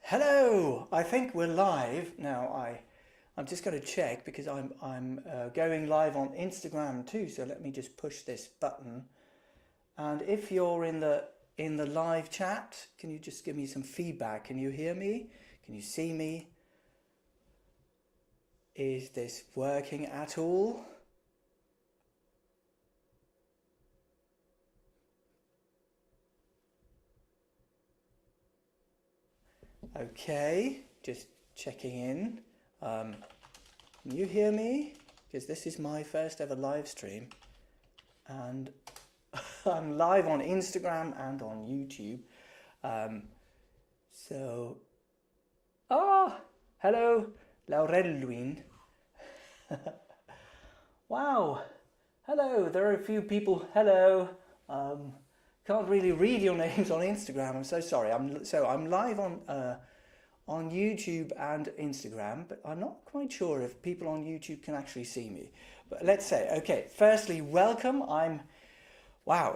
Hello, I think we're live now. I'm just going to check because I'm going live on Instagram too. So let me just push this button. And if you're in the live chat, can you just give me some feedback? Can you hear me? Can you see me? Is this working at all? Okay, just checking in. Can you hear me? Because this is my first ever live stream, and I'm live on Instagram and on YouTube. Hello, Laurelwin. Wow, hello. There are a few people. Hello. Can't really read your names on Instagram. I'm so sorry. I'm live on YouTube and Instagram, but I'm not quite sure if people on YouTube can actually see me. But let's say, okay. Firstly, welcome. I'm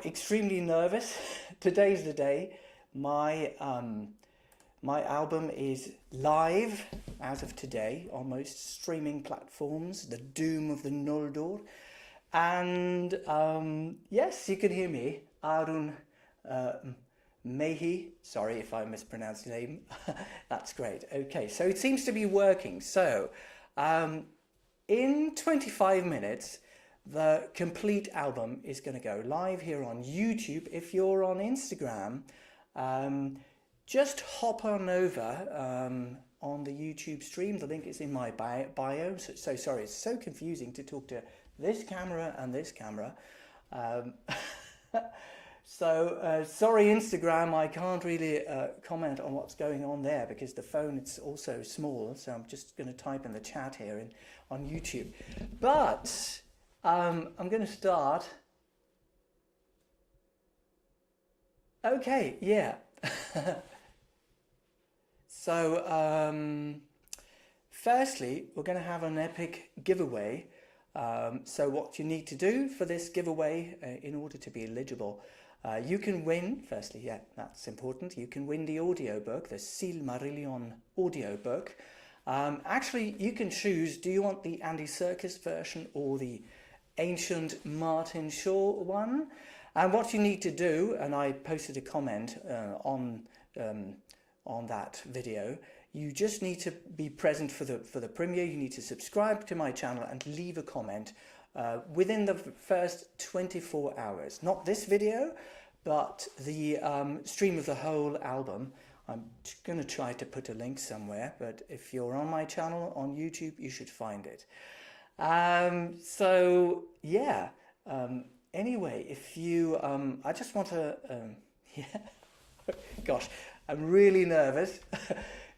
extremely nervous. Today's the day. My album is live as of today on most streaming platforms. The Doom of the Noldor, and yes, you can hear me. Arun Mehi, sorry if I mispronounced your name. That's great. Okay, so it seems to be working. So in 25 minutes, the complete album is going to go live here on YouTube. If you're on Instagram, just hop on over on the YouTube stream. The link is in my bio. So sorry, it's so confusing to talk to this camera and this camera. So sorry Instagram, I can't really comment on what's going on there because the phone, it's also small, so I'm just going to type in the chat here on YouTube. But I'm going to start. Okay, yeah. So firstly, we're going to have an epic giveaway. So what you need to do for this giveaway in order to be eligible, you can win, firstly, yeah, that's important, you can win the audiobook, the Silmarillion audiobook. Actually, you can choose, do you want the Andy Serkis version or the ancient Martin Shaw one? And what you need to do, and I posted a comment on that video, you just need to be present for the premiere. You need to subscribe to my channel and leave a comment within the first 24 hours. Not this video, but the stream of the whole album. I'm going to try to put a link somewhere, but if you're on my channel on YouTube, you should find it. So yeah, anyway, if you, I just want to, yeah, gosh, I'm really nervous.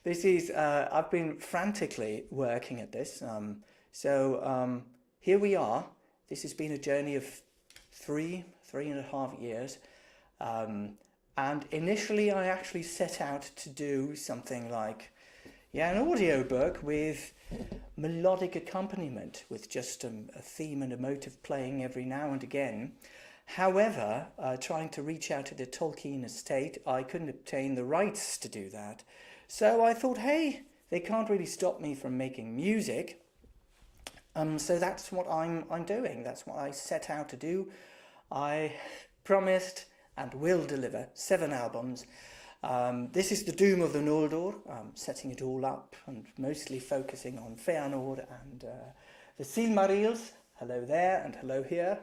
This is, I've been frantically working at this. Here we are. This has been a journey of three and a half years. And initially I actually set out to do something like, an audiobook with melodic accompaniment, with just a theme and a motive playing every now and again. However, trying to reach out to the Tolkien estate, I couldn't obtain the rights to do that. So I thought, hey, they can't really stop me from making music. So that's what I'm doing. That's what I set out to do. I promised and will deliver 7 albums. This is the Doom of the Noldor, setting it all up and mostly focusing on Fëanor and the Silmarils. Hello there and hello here.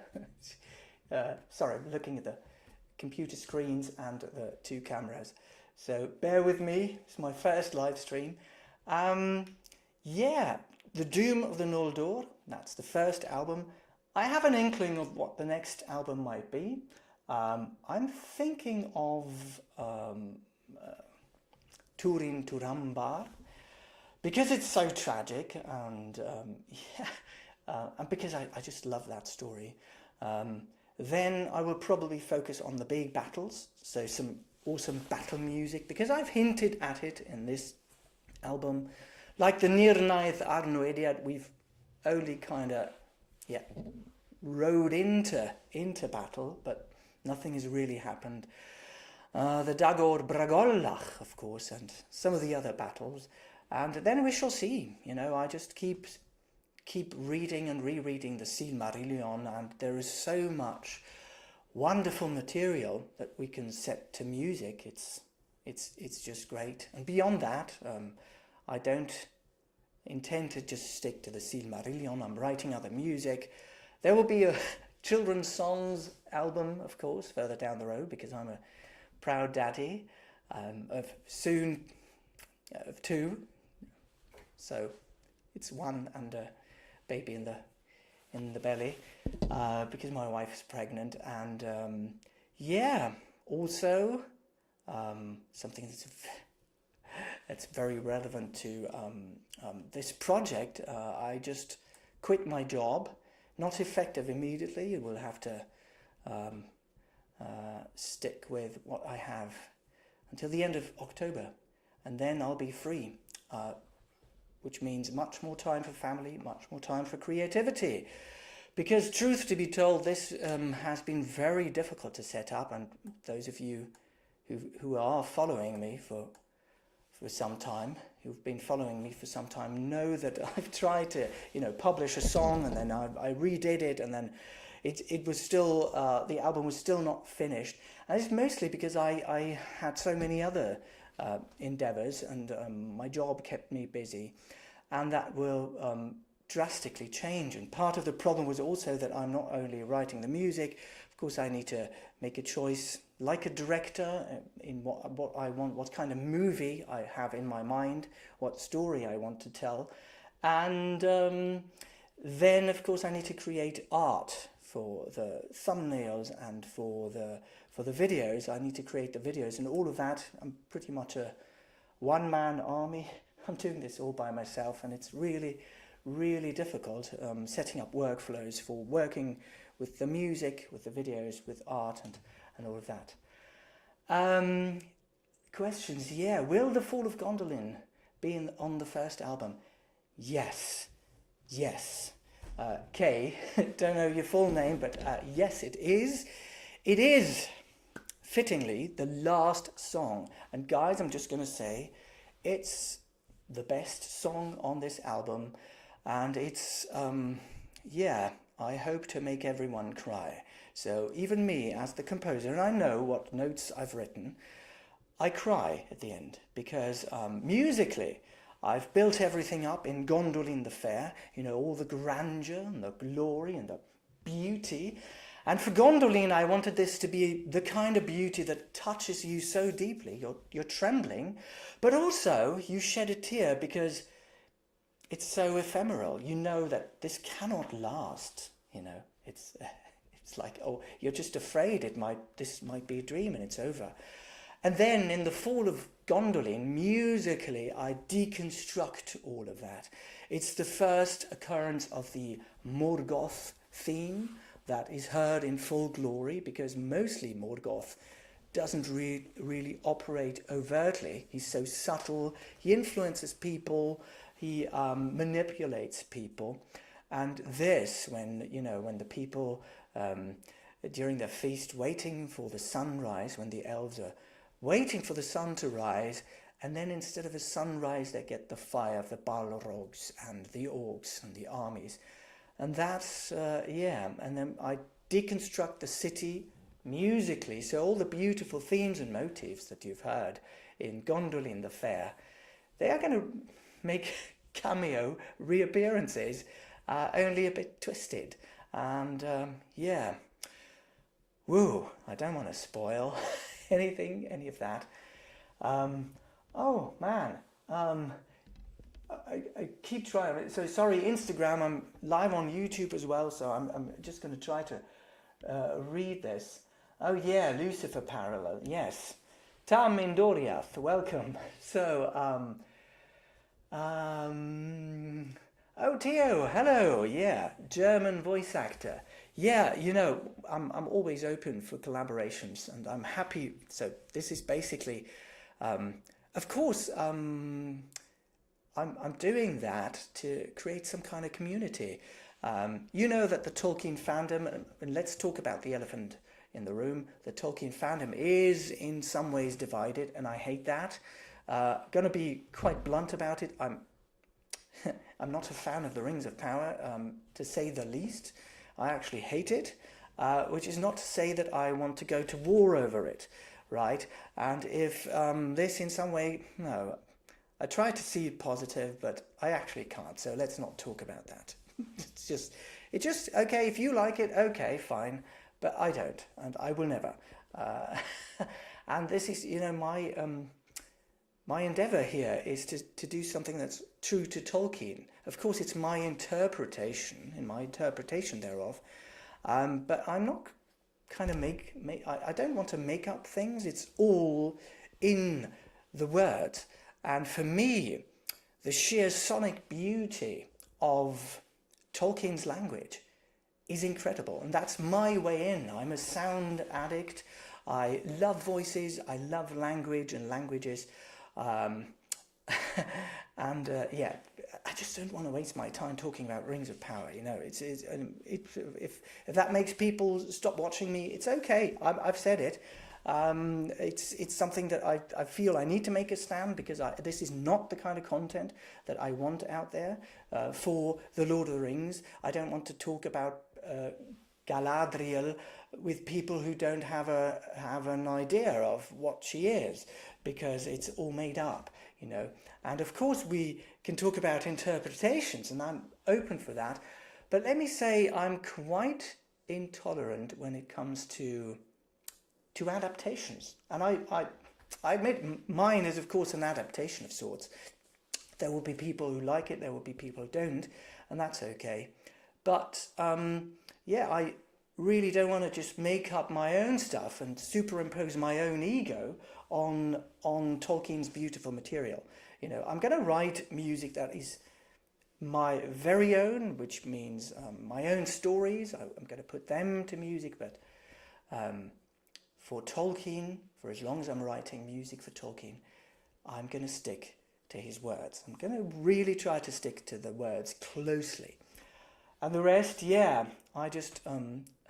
Sorry, looking at the computer screens and the 2 cameras. So bear with me, it's my first live stream. Yeah, the Doom of the Noldor, that's the first album. I have an inkling of what the next album might be. I'm thinking of Turin Turambar, because it's so tragic and and because I just love that story. Then I will probably focus on the big battles, so some awesome battle music, because I've hinted at it in this album. Like the Nirnaeth Arnoediad, we've only kind of, rode into battle, but nothing has really happened. the Dagor Bragollach, of course, and some of the other battles. And then we shall see. You know, I just keep reading and rereading the Silmarillion, and there is so much wonderful material that we can set to music. It's just great. And beyond that, I don't intend to just stick to the Silmarillion. I'm writing other music. There will be a children's songs album, of course, further down the road, because I'm a proud daddy of two. So it's one and a baby in the belly, because my wife is pregnant. And yeah, also something that's very relevant to this project. I just quit my job, not effective immediately. You will have to stick with what I have until the end of October, and then I'll be free, which means much more time for family, much more time for creativity. Because truth to be told, this has been very difficult to set up, and those of you who are following me for some time, who've been following me for some time, know that I've tried to, publish a song, and then I redid it, and then it was still, the album was still not finished. And it's mostly because I had so many other endeavors, and my job kept me busy, and that will drastically change. And part of the problem was also that I'm not only writing the music. Of course, I need to make a choice like a director in what I want, what kind of movie I have in my mind, what story I want to tell. And then, of course, I need to create art for the thumbnails and for the videos. I need to create the videos, and all of that. I'm pretty much a one-man army. I'm doing this all by myself, and it's really, really difficult setting up workflows for working with the music, with the videos, with art, and all of that. Questions? Yeah. Will the Fall of Gondolin be on the first album? Yes. Kay, don't know your full name, but yes, it is. It is, fittingly, the last song. And guys, I'm just going to say, it's the best song on this album. And it's, I hope to make everyone cry. So even me as the composer, and I know what notes I've written, I cry at the end, because musically, I've built everything up in Gondolin the Fair, all the grandeur and the glory and the beauty. And for Gondolin, I wanted this to be the kind of beauty that touches you so deeply, you're trembling, but also you shed a tear because it's so ephemeral. You know that this cannot last, It's like, oh, you're just afraid this might be a dream and it's over. And then in the Fall of Gondolin, musically, I deconstruct all of that. It's the first occurrence of the Morgoth theme that is heard in full glory, because mostly Morgoth doesn't really operate overtly. He's so subtle. He influences people. He manipulates people. And this, when the people, during their feast, waiting for the sunrise, when the elves are waiting for the sun to rise, and then instead of a sunrise, they get the fire of the Balrogs and the orcs and the armies. And that's, and then I deconstruct the city musically. So all the beautiful themes and motifs that you've heard in Gondolin the Fair, they are going to make cameo reappearances, only a bit twisted. And woo, I don't want to spoil any of that. Oh man, I keep trying. So sorry, Instagram. I'm live on YouTube as well, so I'm just going to try to read this. Oh yeah, Lucifer parallel. Yes, Tam Indoriath, welcome. So oh Theo, hello. Yeah, German voice actor. Yeah, I'm always open for collaborations, and I'm happy. So this is basically, of course, I'm doing that to create some kind of community. You know that the Tolkien fandom, and let's talk about the elephant in the room. The Tolkien fandom is in some ways divided, and I hate that. Going to be quite blunt about it. I'm not a fan of the Rings of Power, to say the least. I actually hate it, which is not to say that I want to go to war over it, right? And if this in some way, no, I try to see it positive, but I actually can't, so let's not talk about that. It's just, okay, if you like it, okay, fine, but I don't, and I will never. And this is, you know, my endeavour here is to do something that's true to Tolkien. Of course, it's my interpretation, and my interpretation thereof, but I'm not kind of I don't want to make up things. It's all in the word. And for me, the sheer sonic beauty of Tolkien's language is incredible. And that's my way in. I'm a sound addict. I love voices. I love language and languages. Yeah, I just don't want to waste my time talking about Rings of Power. You know, if that makes people stop watching me, it's okay. I've said it. It's something that I feel I need to make a stand, because this is not the kind of content that I want out there for the Lord of the Rings. I don't want to talk about Galadriel with people who don't have an idea of what she is, because it's all made up, you know. And of course we can talk about interpretations, and I'm open for that, but let me say I'm quite intolerant when it comes to adaptations. And I admit mine is of course an adaptation of sorts. There will be people who like it, there will be people who don't, and that's okay. But yeah, I really don't want to just make up my own stuff and superimpose my own ego on Tolkien's beautiful material. You know, I'm going to write music that is my very own, which means my own stories. I'm going to put them to music, but for Tolkien, for as long as I'm writing music for Tolkien, I'm going to stick to his words. I'm going to really try to stick to the words closely. And the rest, yeah, I just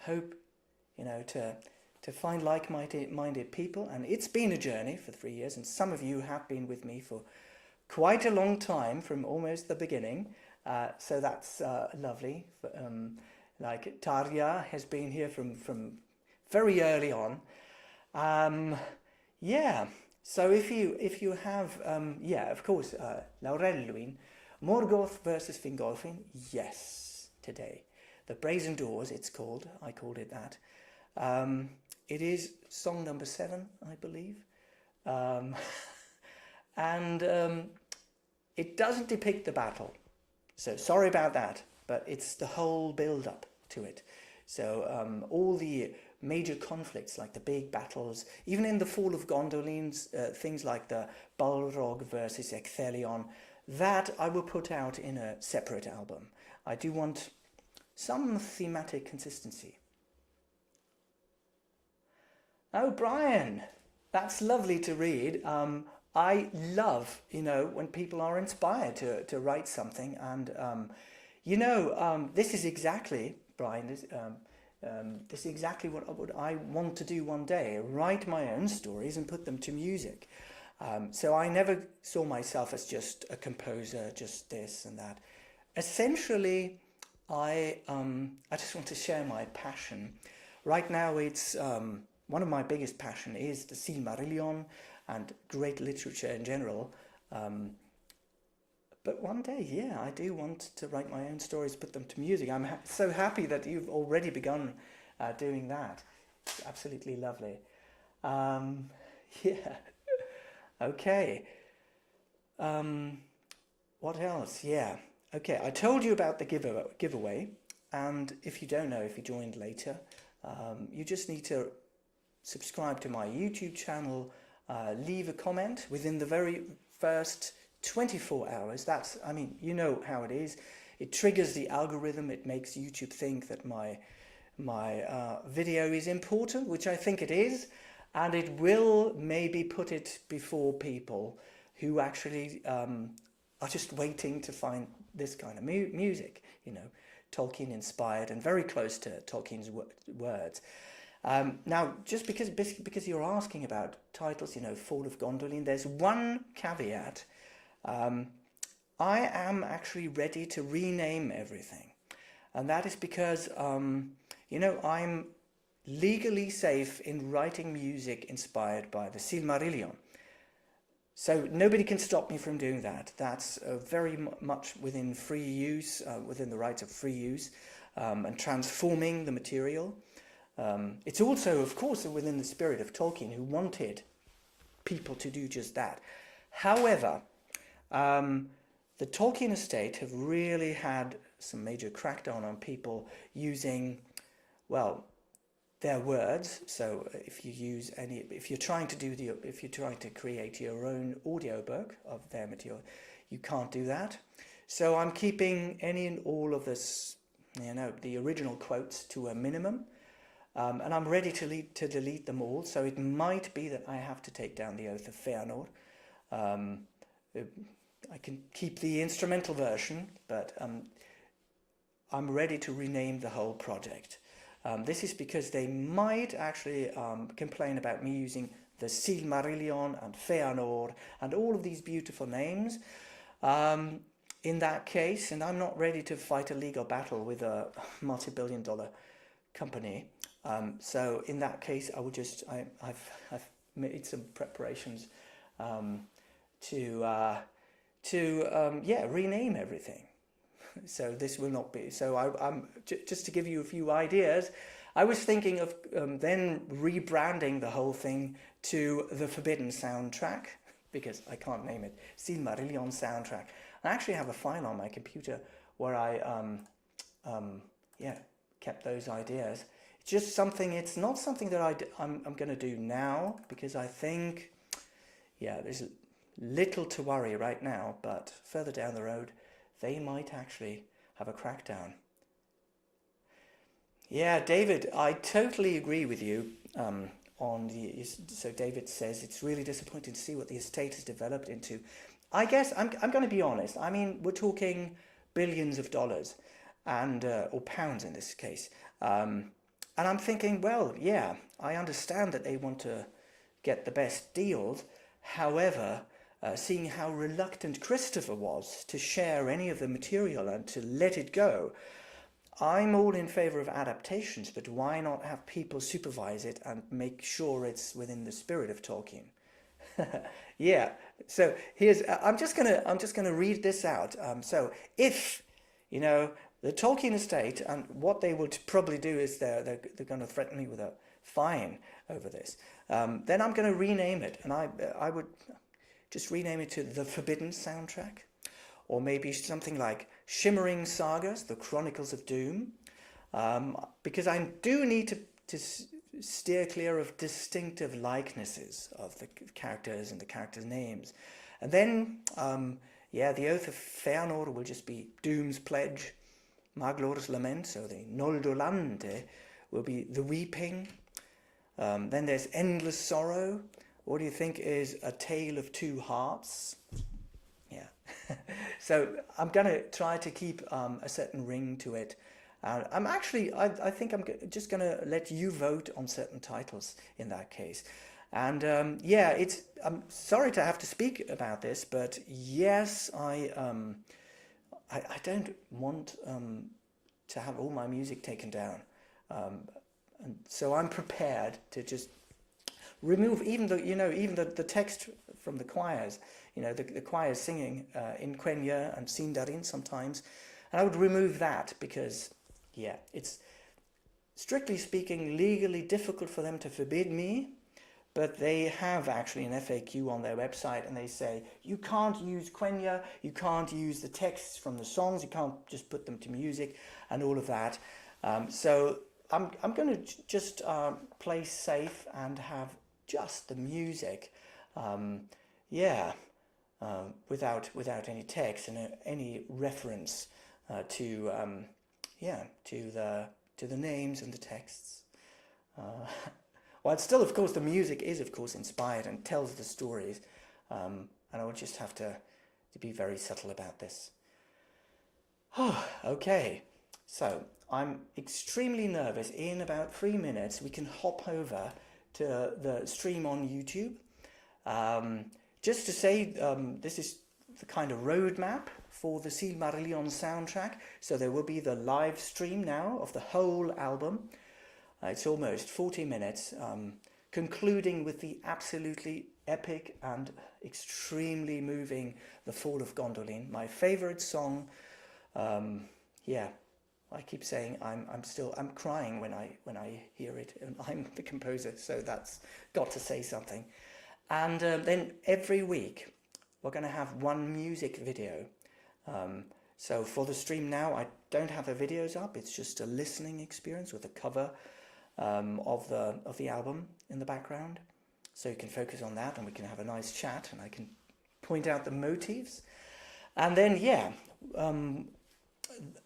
hope, you know, to find like-minded people. And it's been a journey for 3 years, and some of you have been with me for quite a long time, from almost the beginning. So that's lovely. Like Tarja has been here from very early on. Yeah, so if you have, yeah, of course, Laurelluin, Morgoth versus Fingolfin, yes, today. The Brazen Doors, it's called, I called it that. It is song number 7, I believe. And it doesn't depict the battle. So sorry about that, but it's the whole build-up to it. So all the major conflicts, like the big battles, even in the Fall of Gondolin, things like the Balrog versus Ecthelion, that I will put out in a separate album. I do want some thematic consistency. Oh, Brian, that's lovely to read. I love, you know, when people are inspired to write something, and you know, this is exactly, Brian, this is exactly what I want to do one day, write my own stories and put them to music. So I never saw myself as just a composer, just this and that. Essentially, I just want to share my passion. Right now, it's one of my biggest passion is the Silmarillion and great literature in general. But one day, yeah, I do want to write my own stories, put them to music. I'm so happy that you've already begun doing that. It's absolutely lovely. Yeah. Okay. What else? Yeah. Okay, I told you about the giveaway. And if you don't know, if you joined later, you just need to subscribe to my YouTube channel, leave a comment within the very first 24 hours. That's, I mean, you know how it is. It triggers the algorithm. It makes YouTube think that my video is important, which I think it is, and it will maybe put it before people who actually are just waiting to find this kind of music, you know, Tolkien inspired and very close to Tolkien's words. Now, just because you're asking about titles, Fall of Gondolin, there's one caveat. I am actually ready to rename everything. And that is because, I'm legally safe in writing music inspired by the Silmarillion. So nobody can stop me from doing that. That's very much within free use, within the rights of free use, and transforming the material. It's also, of course, within the spirit of Tolkien, who wanted people to do just that. However, the Tolkien estate have really had some major crackdown on people using, well, their words. So if you're trying to create your own audiobook of their material, you can't do that. So I'm keeping any and all of this, the original quotes to a minimum. And I'm ready to delete them all. So it might be that I have to take down the Oath of Fëanor. I can keep the instrumental version, but I'm ready to rename the whole project. This is because they might actually complain about me using the Silmarillion and Fëanor and all of these beautiful names in that case, and I'm not ready to fight a legal battle with a multi-billion-dollar company. So in that case, I would just I've made some preparations to rename everything. So this will not be. So I'm just to give you a few ideas. I was thinking of then rebranding the whole thing to the Forbidden Soundtrack, because I can't name it. Silmarillion Soundtrack. I actually have a file on my computer where I kept those ideas. It's just something. It's not something that I'm going to do now, because I think there's little to worry right now, but further down the road they might actually have a crackdown. Yeah, David, I totally agree with you so David says it's really disappointing to see what the estate has developed into. I guess I'm going to be honest. I mean, we're talking billions of dollars and or pounds in this case. And I'm thinking, well, yeah, I understand that they want to get the best deals. However, seeing how reluctant Christopher was to share any of the material and to let it go, I'm all in favor of adaptations, but why not have people supervise it and make sure it's within the spirit of Tolkien? Yeah. So here's I'm just gonna read this out. So if the Tolkien estate, and what they will probably do is they're going to threaten me with a fine over this. Then I'm going to rename it, and I would just rename it to the Forbidden Soundtrack, or maybe something like Shimmering Sagas, The Chronicles of Doom, because I do need to steer clear of distinctive likenesses of the characters and the characters' names. And then, the Oath of Fëanor will just be Doom's Pledge. Maglor's Lament, so the Noldor will be the Weeping. Then there's Endless Sorrow. What do you think is A Tale of Two Hearts? Yeah. So I'm going to try to keep a certain ring to it. I think I'm just going to let you vote on certain titles in that case. And I'm sorry to have to speak about this, but yes, I don't want to have all my music taken down, and so I'm prepared to just remove even the text from the choirs. The choirs singing in Quenya and Sindarin sometimes, and I would remove that because it's strictly speaking legally difficult for them to forbid me. But they have actually an FAQ on their website, and they say you can't use Quenya, you can't use the texts from the songs, you can't just put them to music and all of that. So I'm going to just play safe and have just the music, without any text and any reference to the names and the texts. Well, still, of course, the music is, of course, inspired and tells the stories, and I would just have to be very subtle about this. Okay, so I'm extremely nervous. In about 3 minutes, we can hop over to the stream on YouTube. Just to say, this is the kind of roadmap for the Silmarillion soundtrack. So there will be the live stream now of the whole album. It's almost 40 minutes, concluding with the absolutely epic and extremely moving The Fall of Gondolin, my favorite song. Yeah, I keep saying I'm crying when I hear it, and I'm the composer, so that's got to say something. And then every week we're going to have one music video. So for the stream now, I don't have the videos up. It's just a listening experience with a cover of the album in the background. So you can focus on that, and we can have a nice chat, and I can point out the motifs. And then, yeah,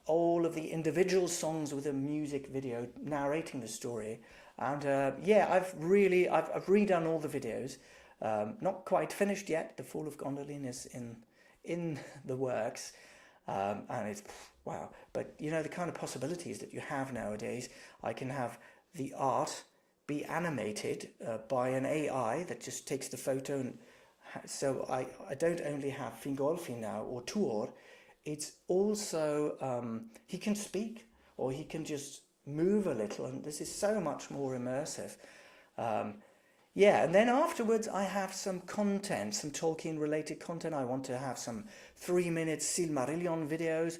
all of the individual songs with a music video narrating the story. And yeah, I've redone all the videos. Not quite finished yet. The Fall of Gondolin is in the works, and it's wow. But you know, the kind of possibilities that you have nowadays. I can have the art be animated by an AI that just takes the photo, and so I don't only have Fingolfin now or Tuor. It's also he can speak, or he can just move a little, and this is so much more immersive. Yeah, and then afterwards I have some content, some Tolkien-related content. I want to have some 3-minute Silmarillion videos,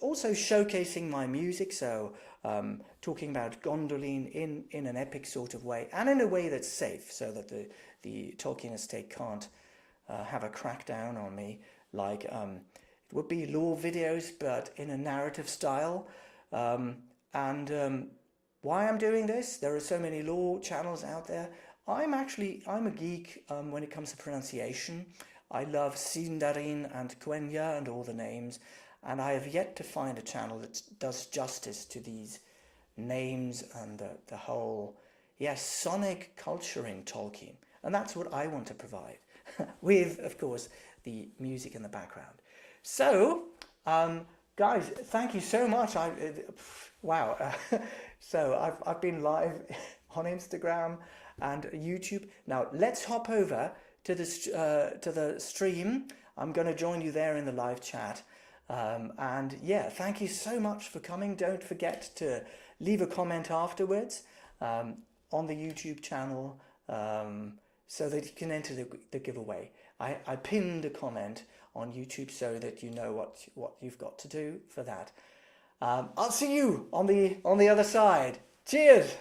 also showcasing my music, so talking about Gondolin in an epic sort of way, and in a way that's safe, so that the Tolkien estate can't have a crackdown on me, like it would be lore videos, but in a narrative style. Why I'm doing this, there are so many lore channels out there. I'm a geek when it comes to pronunciation. I love Sindarin and Quenya and all the names, and I have yet to find a channel that does justice to these names and the whole, yes, sonic culture in Tolkien. And that's what I want to provide, with, of course, the music in the background. So, guys, thank you so much. Wow. So I've been live on Instagram and YouTube. Now let's hop over to the stream. I'm going to join you there in the live chat. And yeah, thank you so much for coming. Don't forget to leave a comment afterwards on the YouTube channel, so that you can enter the giveaway. I pinned a comment on YouTube so that you know what you've got to do for that. I'll see you on the other side. Cheers!